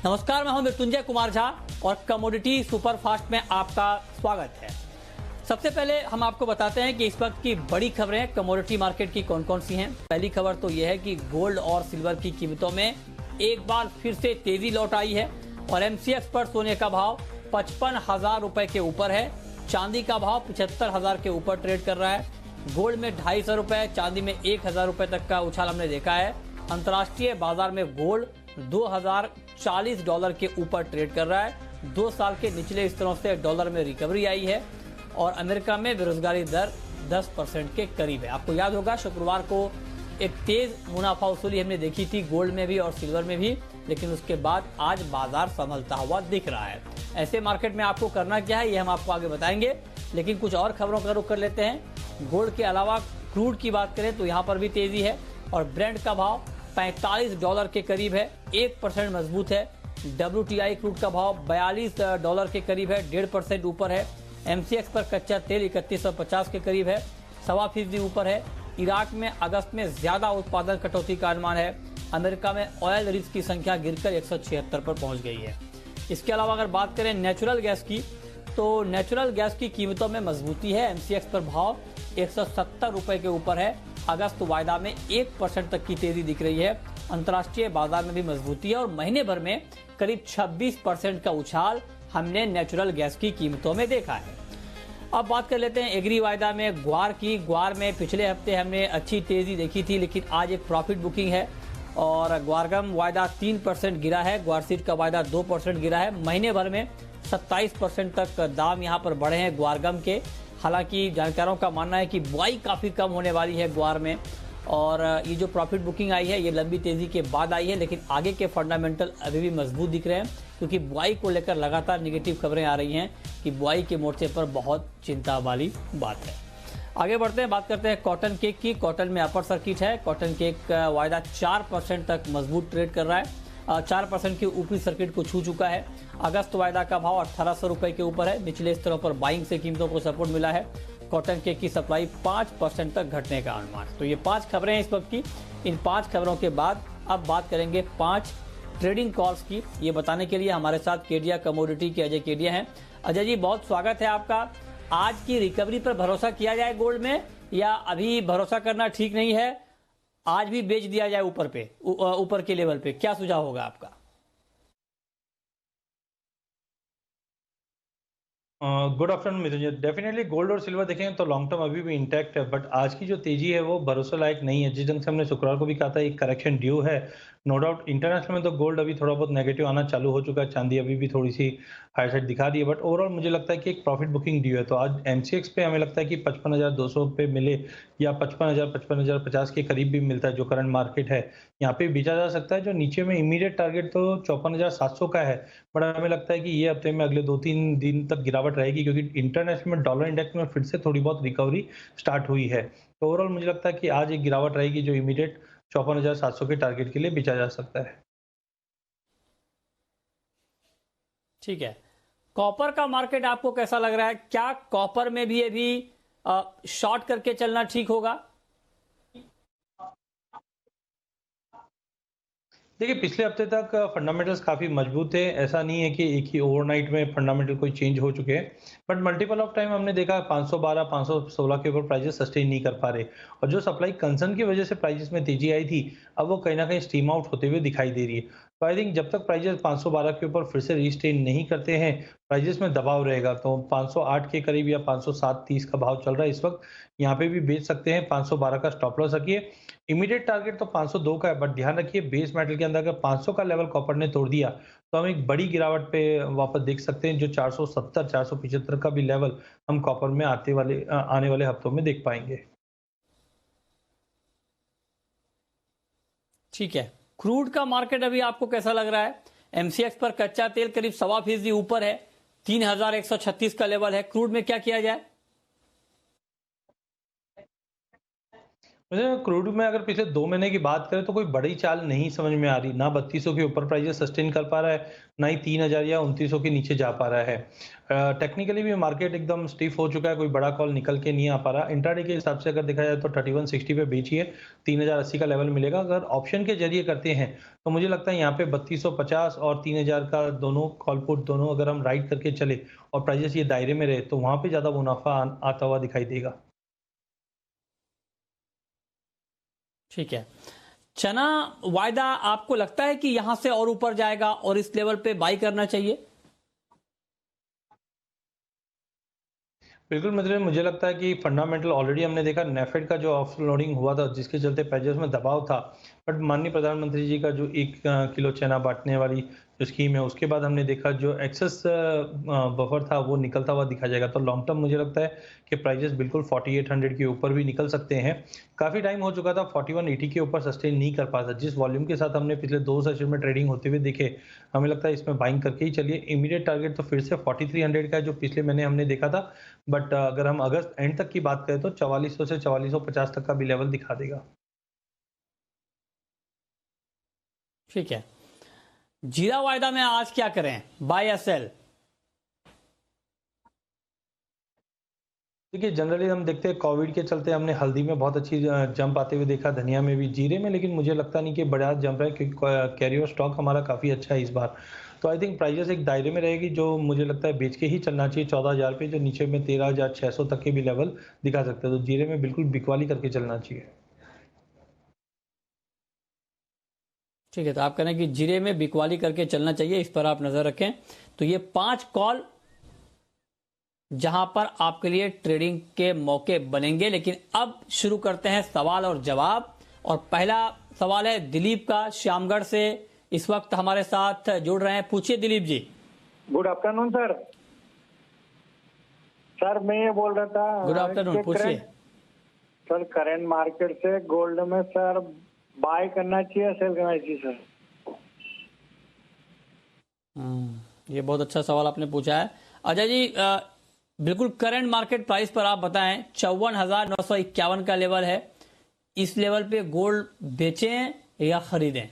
नमस्कार, मैं हूं मृत्युंजय कुमार झा और कमोडिटी सुपरफास्ट में आपका स्वागत है। सबसे पहले हम आपको बताते हैं कि इस वक्त की बड़ी खबरें कमोडिटी मार्केट की कौन कौन सी हैं। पहली खबर तो यह है कि गोल्ड और सिल्वर की कीमतों में एक बार फिर से तेजी लौट आई है और एमसीएक्स पर सोने का भाव 55,000 रुपए के ऊपर है। चांदी का भाव 75,000 के ऊपर ट्रेड कर रहा है। गोल्ड में 250 रुपए, चांदी में 1,000 रुपए तक का उछाल हमने देखा है। अंतर्राष्ट्रीय बाजार में गोल्ड $2,040 के ऊपर ट्रेड कर रहा है। 2 साल के निचले स्तरों से डॉलर में रिकवरी आई है और अमेरिका में बेरोजगारी दर 10% के करीब है। आपको याद होगा शुक्रवार को एक तेज मुनाफा वसूली हमने देखी थी गोल्ड में भी और सिल्वर में भी, लेकिन उसके बाद आज बाजार संभलता हुआ दिख रहा है। ऐसे मार्केट में आपको करना क्या है ये हम आपको आगे बताएंगे, लेकिन कुछ और खबरों का रुख कर लेते हैं। गोल्ड के अलावा क्रूड की बात करें तो यहाँ पर भी तेजी है और ब्रेंट का भाव $45 के करीब है, 1% मजबूत है। WTI क्रूड का भाव $42 के करीब है, 1.5% ऊपर है। MCX पर कच्चा तेल 3150 के करीब है, 1.25% ऊपर है। इराक में अगस्त में ज्यादा उत्पादन कटौती का अनुमान है। अमेरिका में ऑयल रिग्स की संख्या गिरकर 176 पर पहुंच गई है। इसके अलावा अगर बात करें नेचुरल गैस की, तो नेचुरल गैस की कीमतों में मजबूती है। MCX पर भाव 170 रुपए के ऊपर है। अगस्त वायदा में 1% तक की तेजी दिख रही है। अंतर्राष्ट्रीय बाजार में भी मजबूती है और महीने भर में करीब 26% का उछाल हमने नेचुरल गैस की कीमतों में देखा है। अब बात कर लेते हैं एग्री वायदा में ग्वार की। ग्वार में पिछले हफ्ते हमने अच्छी तेजी देखी थी, लेकिन आज एक प्रॉफिट बुकिंग है और ग्वारगम वायदा 3% गिरा है। ग्वारसीड का वायदा 2% गिरा है। महीने भर में 27% तक दाम यहाँ पर बढ़े हैं ग्वारगम के। हालांकि जानकारों का मानना है कि बुआई काफ़ी कम होने वाली है ग्वार में और ये जो प्रॉफिट बुकिंग आई है ये लंबी तेजी के बाद आई है, लेकिन आगे के फंडामेंटल अभी भी मजबूत दिख रहे हैं क्योंकि बुआई को लेकर लगातार नेगेटिव खबरें आ रही हैं कि बुआई के मोर्चे पर बहुत चिंता वाली बात है। आगे बढ़ते हैं, बात करते हैं कॉटन केक की। कॉटन में अपर सर्किट है। कॉटन केक का वायदा 4% तक मजबूत ट्रेड कर रहा है, 4% की ऊपरी सर्किट को छू चुका है। अगस्त वायदा का भाव 1800 रुपए के ऊपर है। निचले स्तरों पर बाइंग से कीमतों को सपोर्ट मिला है। कॉटन केक की सप्लाई 5% तक घटने का अनुमान। तो ये 5 खबरें हैं इस वक्त की। इन 5 खबरों के बाद अब बात करेंगे 5 ट्रेडिंग कॉल्स की। ये बताने के लिए हमारे साथ केडिया कमोडिटी के अजय केडिया हैं। अजय जी, बहुत स्वागत है आपका। आज की रिकवरी पर भरोसा किया जाए गोल्ड में या अभी भरोसा करना ठीक नहीं है, आज भी बेच दिया जाए ऊपर के लेवल पे? क्या सुझाव होगा आपका? गुड आफ्टरनून मिथुन। डेफिनेटली गोल्ड और सिल्वर देखेंगे तो लॉन्ग टर्म अभी भी इंटैक्ट है, बट आज की जो तेजी है वो भरोसा लायक नहीं है। जिस ढंग से हमने शुक्रवार को भी कहा था एक करेक्शन ड्यू है। नो डाउट इंटरनेशनल में तो गोल्ड अभी थोड़ा बहुत नेगेटिव आना चालू हो चुका है, चांदी अभी भी थोड़ी सी हाई साइड दिखा रही है, बट ओवरऑल मुझे लगता है कि एक प्रॉफिट बुकिंग ड्यू है। तो आज MCX पे हमें लगता है कि 55,200 पे मिले या 55,050 के करीब भी मिलता है जो करंट मार्केट है, यहाँ पे बेचा जा सकता है। जो नीचे में इमीडिएट टारगेट तो 54,700 का है, बट हमें लगता है कि ये हफ्ते में अगले 2-3 दिन तक गिरावट रहेगी क्योंकि इंटरनेशनल में डॉलर इंडेक्स में फिर से थोड़ी बहुत रिकवरी स्टार्ट हुई है। तो ओवरऑल मुझे लगता है कि आज एक गिरावट रहेगी जो इमीडिएट 54,700 के टारगेट के लिए बेचा जा सकता है। ठीक है। कॉपर का मार्केट आपको कैसा लग रहा है? क्या कॉपर में भी अभी शॉर्ट करके चलना ठीक होगा? देखिए, पिछले हफ्ते तक फंडामेंटल्स काफ़ी मजबूत थे। ऐसा नहीं है कि एक ही ओवरनाइट में फंडामेंटल कोई चेंज हो चुके हैं, बट मल्टीपल ऑफ टाइम हमने देखा 512, 516 के ऊपर प्राइसेस सस्टेन नहीं कर पा रहे और जो सप्लाई कंसर्न की वजह से प्राइसेस में तेजी आई थी, अब वो कहीं न कहीं स्टीम आउट होते हुए दिखाई दे रही है। तो आई थिंक जब तक प्राइसेस 512 के ऊपर फिर से रीस्टेन नहीं करते हैं, प्राइसेस में दबाव रहेगा। तो 508 के करीब या 507.30 का भाव चल रहा है इस वक्त, यहाँ पे भी बेच सकते हैं। 512 का स्टॉप लॉस रखिए। इमीडिएट टारगेट तो 502 का है, बट ध्यान रखिए बेस मेटल के अंदर अगर 500 का लेवल कॉपर ने तोड़ दिया तो हम एक बड़ी गिरावट पे वापस देख सकते हैं। जो 470 475 का भी लेवल हम कॉपर में आने वाले हफ्तों में देख पाएंगे। ठीक है। क्रूड का मार्केट अभी आपको कैसा लग रहा है? MCX पर कच्चा तेल करीब 1.25% ऊपर है, 3,136 का लेवल है। क्रूड में क्या किया जाए? मुझे क्रूड में अगर पिछले 2 महीने की बात करें तो कोई बड़ी चाल नहीं समझ में आ रही। ना 3200 के ऊपर प्राइसेस सस्टेन कर पा रहा है, ना ही 3000 या 2900 के नीचे जा पा रहा है। टेक्निकली भी मार्केट एकदम स्टिफ हो चुका है, कोई बड़ा कॉल निकल के नहीं आ पा रहा। इंट्राडे के हिसाब से अगर देखा जाए तो 3160 पे बेचिए, 3080 का लेवल मिलेगा। अगर ऑप्शन के ज़रिए करते हैं, तो मुझे लगता है यहाँ पे 3250 और 3000 का दोनों कॉल पुट दोनों अगर हम राइट करके चले और प्राइसेस ये दायरे में रहे, तो वहाँ पे ज़्यादा मुनाफ़ा आता हुआ दिखाई देगा। ठीक है। चना वायदा आपको लगता है कि यहां से और ऊपर जाएगा और इस लेवल पे बाई करना चाहिए? बिल्कुल मतलब मुझे लगता है कि फंडामेंटल ऑलरेडी हमने देखा नेफेड का जो ऑफलोडिंग हुआ था जिसके चलते प्राइसेस में दबाव था। बट माननीय प्रधानमंत्री जी का जो 1 किलो चना बांटने वाली जो स्कीम है उसके बाद हमने देखा जो एक्सेस बफर था वो निकलता हुआ दिखा जाएगा। तो लॉन्ग टर्म मुझे लगता है कि प्राइसेस बिल्कुल 4800 के ऊपर भी निकल सकते हैं। काफ़ी टाइम हो चुका था 4180 के ऊपर सस्टेन नहीं कर पाता। जिस वॉल्यूम के साथ हमने पिछले 2 सेशन में ट्रेडिंग होते हुए देखे, हमें लगता है इसमें बाइंग करके ही चलिए। इमीडिएट टारगेट तो फिर से 4300 का है जो पिछले महीने हमने देखा था। बट अगर हम अगस्त एंड तक की बात करें तो 4400 से 4450 तक का भी लेवल दिखा देगा। ठीक है। जीरा वायदा में आज क्या करें, बाय या सेल? देखिए जनरली हम देखते हैं कोविड के चलते हमने हल्दी में बहुत अच्छी जंप आते हुए देखा, धनिया में भी, जीरे में लेकिन मुझे लगता नहीं कि बड़ा जंप है क्योंकि कैरी ओवर स्टॉक हमारा काफ़ी अच्छा है इस बार। तो आई थिंक प्राइसेस एक दायरे में रहेगी जो मुझे लगता है बेच के ही चलना चाहिए 14,000 पे, जो नीचे में 13,600 तक के भी लेवल दिखा सकते हैं। तो जीरे में बिल्कुल बिकवाली करके चलना चाहिए। ठीक है, तो आप कह रहे हैं कि जीरे में बिकवाली करके चलना चाहिए, इस पर आप नजर रखें। तो ये 5 कॉल जहां पर आपके लिए ट्रेडिंग के मौके बनेंगे। लेकिन अब शुरू करते हैं सवाल और जवाब। और पहला सवाल है दिलीप का, श्यामगढ़ से इस वक्त हमारे साथ जुड़ रहे हैं। पूछिए Dilip ji. Good afternoon sir. Sir मैं ये बोल रहा था गुड आफ्टरनून, पूछिए। सर करंट मार्केट से गोल्ड में सर बाय करना चाहिए, सेल करना चाहिए सर? ये बहुत अच्छा सवाल आपने पूछा है अजय जी। बिल्कुल करंट मार्केट प्राइस पर आप बताएं। 54,951 का लेवल है। इस लेवल पे गोल्ड बेचें या खरीदें?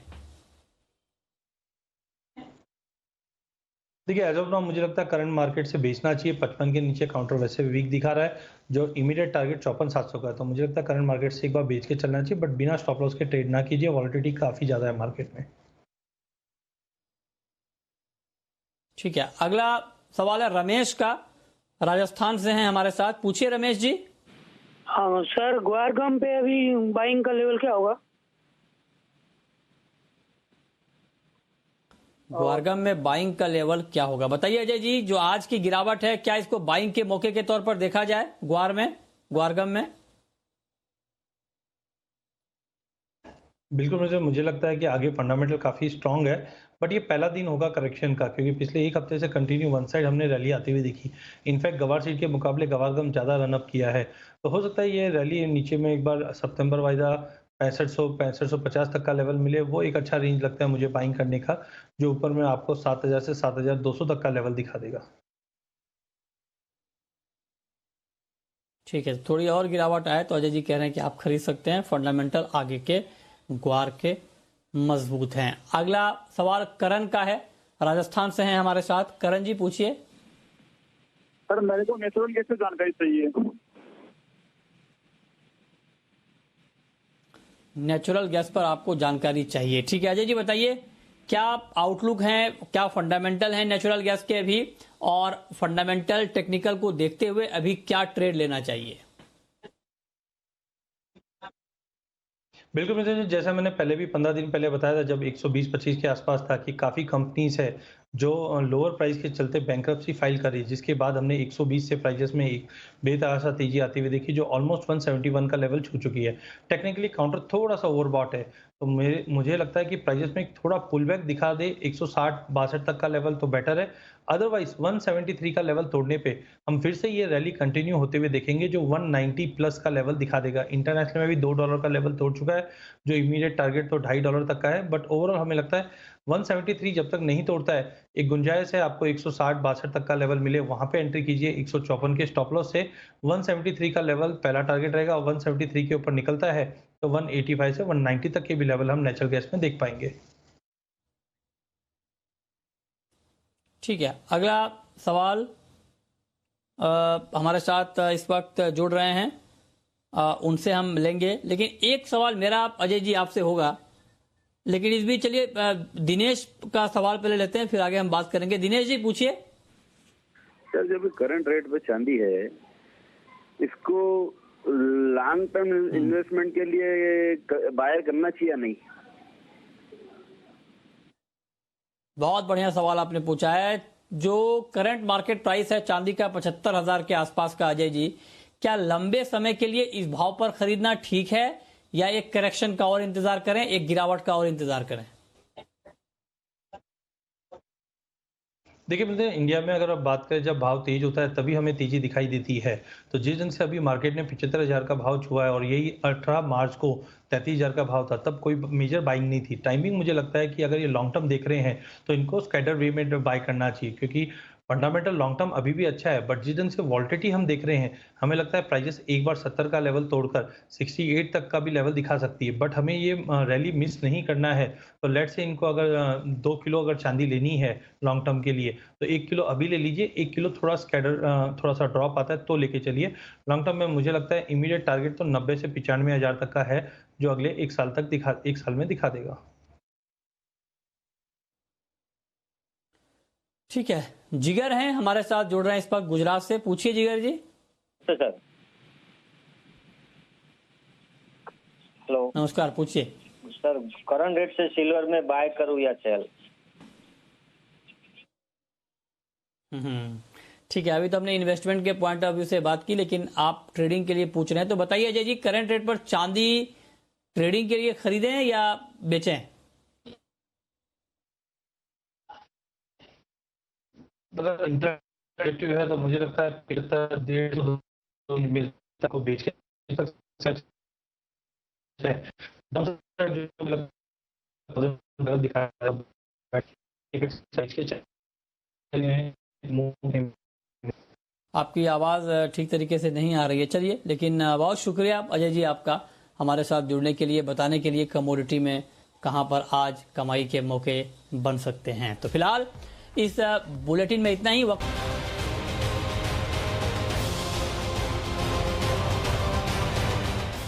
देखिए एज ऑफ नाउ मुझे लगता है करंट मार्केट से बेचना चाहिए। 55 के नीचे काउंटर वैसे भी वीक दिखा रहा है, जो इमीडिएट टारगेट 54,700 का है। तो मुझे लगता है करंट मार्केट से एक बार बेच के चलना चाहिए, बट बिना स्टॉप लॉस के ट्रेड ना कीजिए। वॉलेटिलिटी काफी ज्यादा है मार्केट में। ठीक है, अगला सवाल है रमेश का, राजस्थान से हैं हमारे साथ। पूछिए रमेश जी। हाँ सर, ग्वारगम पे अभी बाइंग का लेवल क्या होगा? ग्वारगम में बाइंग का लेवल क्या होगा, बताइए अजय जी। जो आज की गिरावट है, क्या इसको बाइंग के मौके के तौर पर देखा जाए ग्वारगम में? बिल्कुल मुझे लगता है कि आगे फंडामेंटल काफी स्ट्रांग है, बट ये पहला दिन होगा करेक्शन का, क्योंकि पिछले एक हफ्ते से कंटिन्यू वन साइड हमने रैली आती हुई देखी। इनफैक्ट गवार सीट के मुकाबले गवारगम ज्यादा रनअप किया है। तो हो सकता है ये रैली नीचे में एक बार सितंबर वाइदा 6550 तक का लेवल मिले। वो एक अच्छा रेंज लगता है मुझे बाइंग करने का, जो ऊपर में आपको 7000 से 7200 तक का लेवल दिखा देगा। ठीक है, थोड़ी और गिरावट आए तो अजय जी कह रहे हैं कि आप खरीद सकते हैं। फंडामेंटल आगे के ग्वार के मजबूत हैं। अगला सवाल करण का है, राजस्थान से हैं हमारे साथ। करण जी पूछिए। सर मेरे को नेचुरल गैस से जानकारी चाहिए। नेचुरल गैस पर आपको जानकारी चाहिए, ठीक है अजय जी बताइए। क्या आउटलुक है, क्या फंडामेंटल है नेचुरल गैस के अभी, और फंडामेंटल टेक्निकल को देखते हुए अभी क्या ट्रेड लेना चाहिए? बिल्कुल मित्र जी, जैसा मैंने पहले भी 15 दिन पहले बताया था, जब 120-25 के आसपास था, कि काफ़ी कंपनीज है जो लोअर प्राइस के चलते बैंक्रप्सी फाइल कर रही है, जिसके बाद हमने 120 से प्राइसेस में एक बेतहाशा तेजी आती हुई देखी, जो ऑलमोस्ट 171 का लेवल छू चुकी है। टेक्निकली काउंटर थोड़ा सा ओवरबॉट है, तो मुझे लगता है कि प्राइसेस में एक थोड़ा पुल बैक दिखा दे 160-62 तक का लेवल तो बेटर है। अदरवाइज 173 का लेवल तोड़ने पे हम फिर से ये रैली कंटिन्यू होते हुए देखेंगे, जो 190 प्लस का लेवल दिखा देगा। इंटरनेशनल में भी $2 का लेवल तोड़ चुका है, जो इमीडिएट टारगेट तो $2.5 तक का है, बट ओवरऑल हमें लगता है 173 जब तक नहीं तोड़ता है, एक गुंजाइश है आपको 160-62 तक का लेवल मिले, वहां पे एंट्री कीजिए 154 के स्टॉप लॉस से। 173 का लेवल पहला टारगेट रहेगा, 173 के ऊपर निकलता है तो 185 से 190 तक के भी लेवल हम नेचुरल गैस में देख पाएंगे। ठीक है, अगला सवाल हमारे साथ इस वक्त जुड़ रहे हैं, उनसे हम लेंगे, लेकिन एक सवाल मेरा अजय जी आपसे होगा, लेकिन इस बीच चलिए दिनेश का सवाल पहले लेते हैं, फिर आगे हम बात करेंगे। दिनेश जी पूछिए। सर, जब करंट रेट पे चांदी है, इसको लॉन्ग टर्म इन्वेस्टमेंट के लिए बायर करना चाहिए या नहीं? बहुत बढ़िया सवाल आपने पूछा है। जो करंट मार्केट प्राइस है चांदी का 75,000 के आसपास का, अजय जी क्या लंबे समय के लिए इस भाव पर खरीदना ठीक है, या एक करेक्शन का और इंतजार करें, एक गिरावट का और इंतजार करें? देखिए मिलते हैं, इंडिया में अगर आप बात करें, जब भाव तेज होता है तभी हमें तेजी दिखाई देती है। तो जिस दिन से अभी मार्केट ने 75,000 का भाव छुआ है, और यही 18 मार्च को 33,000 का भाव था, तब कोई मेजर बाइंग नहीं थी। टाइमिंग मुझे लगता है कि अगर ये लॉन्ग टर्म देख रहे हैं तो इनको स्कैटर वे में बाय करना चाहिए, क्योंकि फंडामेंटल लॉन्ग टर्म अभी भी अच्छा है। बट जिस दिन से वॉल्टिलिटी हम देख रहे हैं, हमें लगता है प्राइजेस एक बार 70 का लेवल तोड़कर 68 तक का भी लेवल दिखा सकती है। बट हमें ये रैली मिस नहीं करना है। तो लेट से इनको अगर 2 किलो अगर चांदी लेनी है लॉन्ग टर्म के लिए, तो 1 किलो अभी ले लीजिए, 1 किलो थोड़ा स्कैटर थोड़ा सा ड्रॉप आता है तो लेके चलिए। लॉन्ग टर्म में मुझे लगता है इमीडिएट टारगेट तो 90 से 95,000 तक का है, जो अगले 1 साल में दिखा देगा। ठीक है, जिगर हैं हमारे साथ जुड़ रहे हैं इस वक्त गुजरात से। पूछिए जिगर जी। सर हेलो, नमस्कार, पूछिए। सर करंट रेट से सिल्वर में बाय करूं या सेल? ठीक है, अभी तो हमने इन्वेस्टमेंट के पॉइंट ऑफ व्यू से बात की, लेकिन आप ट्रेडिंग के लिए पूछ रहे हैं, तो बताइए अजय जी, करंट रेट पर चांदी ट्रेडिंग के लिए खरीदें या बेचें? अगर इंटरेक्टिव है तो मुझे लगता है 75-150 को बेच के आपकी आवाज ठीक तरीके से नहीं आ रही है। चलिए, लेकिन बहुत शुक्रिया अजय जी आपका हमारे साथ जुड़ने के लिए, बताने के लिए कमोडिटी में कहां पर आज कमाई के मौके बन सकते हैं। तो फिलहाल इस बुलेटिन में इतना ही। वक्त